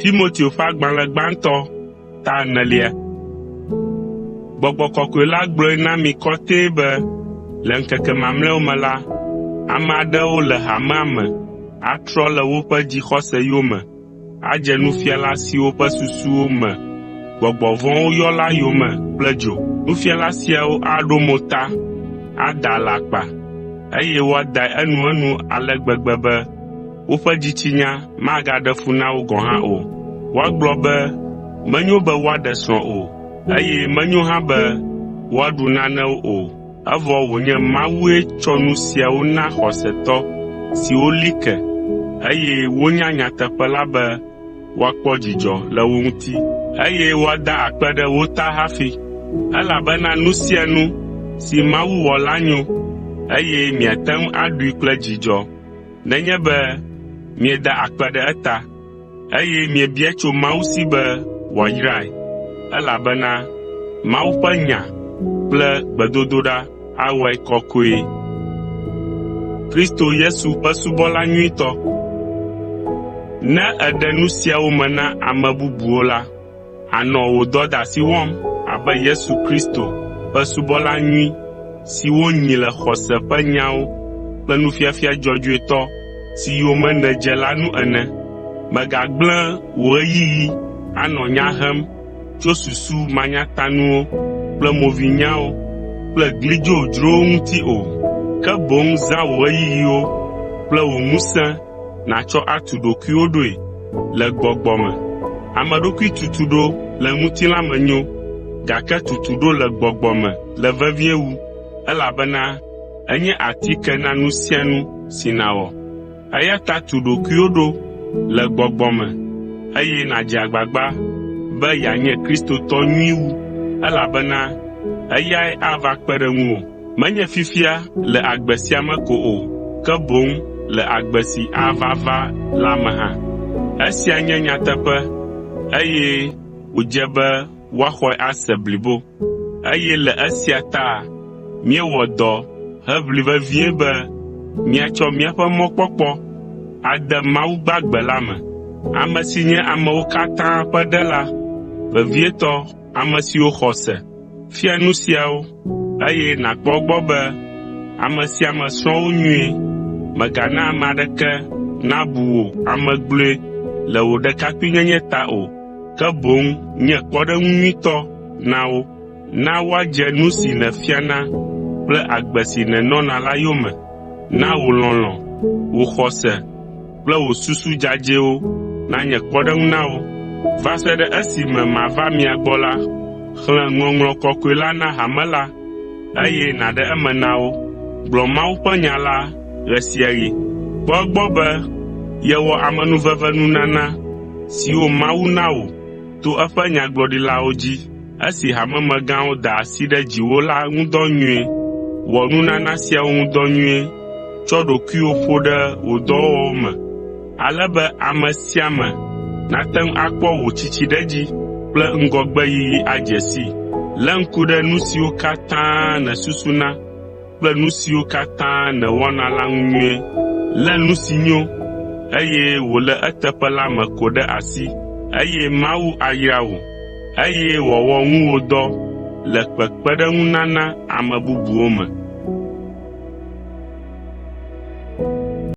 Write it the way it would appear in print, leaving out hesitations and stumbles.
Timoteo ƒe agbalẽ gbãtɔ ta 4. Gbɔgbɔ Kɔkɔe la gblɔe na mi kɔtɛe be le ŋkeke mamlɛawo me la, ame aɖewo le hamea me atrɔ le woƒe dzixɔse yome, adze nufiala siwo ƒe susuwo me gbɔgbɔ vɔ̃wo yɔ la yome kple dzo. Nufiala siawo aɖo mo ta, ada alakpa, eye woadae enuenu ale gbegbe be woƒe dzitsinya magaɖe fu na wo gɔ̃ hã o. Woagblɔ be menyo be woaɖe srɔ̃ o, eye menyo hã be woaɖu nanewo o, evɔ wònye Mawue tsɔ nu siawo na xɔsetɔ siwo li ke, eye wonya nyateƒe la be woakpɔ dzidzɔ le wo ŋuti, eye woada akpe ɖe wo ta hafi. Elabena nu sia nu si Mawu wɔ la nyo, eye miate ŋu aɖui kple dzidzɔ nenye be mieda akpe ɖe eta, eye miebia tso Mawu si be wòayrae, elabena Mawu ƒe nya kple gbedodoɖa awɔe kɔkɔe. Kristo Yesu ƒe subɔla nyuitɔ. Ne èɖe nu siawo me na ame bubuwo la, ànɔ wò dɔdeasi wɔm abe Yesu Kristo ƒe subɔla nyui si wonyi le xɔse ƒe nyawo kple nufiafia dzɔdzɔetɔ siwo menedze la nu ene. Mègagblẽ wò ɣeyiɣi anɔ nya hem tso susu manyatanuwo kple movinyawo kple gli dzodzrowo ŋuti o, ke boŋ zã wò ɣeyiɣiwo kple wò ŋusẽ nàtsɔ atu ɖokuiwo ɖoe le gbɔgbɔ me. Ameɖokui tutuɖo le ŋutilã me nyo, gake tutuɖo le gbɔgbɔ me le vevie wu, elabena enye atike na nu sia nu si nàwɔ. Eya ta tu ɖokuiwo ɖo le gbɔgbɔ me, eye nàdze agbagba be yeanye kristotɔ nyui wu, elabena eyae ava kpe ɖe ŋuwò. Menye fifia le agbe sia me ko o, ke boŋ le agbe si ava va la me hã. Esia nye nyateƒe, eye wòdze be woaxɔe ase blibo, eye le esia ta míewɔ dɔ heʋli vevie be míatsɔ míaƒe mɔkpɔkpɔ ade Mawu gbagbe la me, ame si nye amewo katã ƒe Ɖela, vevietɔ ame siwo xɔ se. Fia nu siawo, eye nàkpɔ gbɔ be ame sia ame srɔ̃ wo nyuie. Mègana ame aɖeke nabu wò ame gblɔe le wò ɖekakpuinyenye ta o, ke boŋ nye kpɔɖeŋu nyuitɔ na wo. Na woadze nu si nèfiana kple agbe si nènɔna la yome. Na wò lɔlɔ̃, wò xɔse kple wò susu dzadzɛwo nanye kpɔɖeŋu na wo. Va se ɖe esime mava mia gbɔ la, xlẽ ŋɔŋlɔ kɔkɔe la na hame la, eye nàɖe eme na wo. Gblɔ Mawu ƒe nya la ɣe sia ɣi. Kpɔ egbɔ be yewɔ amenuveve nunana siwo Mawu na wò to eƒe nyagblɔɖilawo dzi, esi hamemegãwo da asi ɖe dziwò la ŋu dɔ nyuie. Wɔ nunana siawo ŋu dɔ nyuie, tsɔ ɖokuiwò ƒo ɖe wò dɔwɔwɔwo me, ale be ame sia ame nate ŋu akpɔ wò tsitsiɖedzi kple ŋgɔgbeyiyi adze si. Lé ŋku ɖe nu siwo katã nèsusuna kple nu siwo katã nèwɔna la ŋu nyuie. Lé nu si nyo, eye wòle eteƒe la me ko ɖe asi, eye Mawu ayra wò, eye wòawɔ ŋuwòdɔ le kpekpeɖeŋunana ame bubuwo me.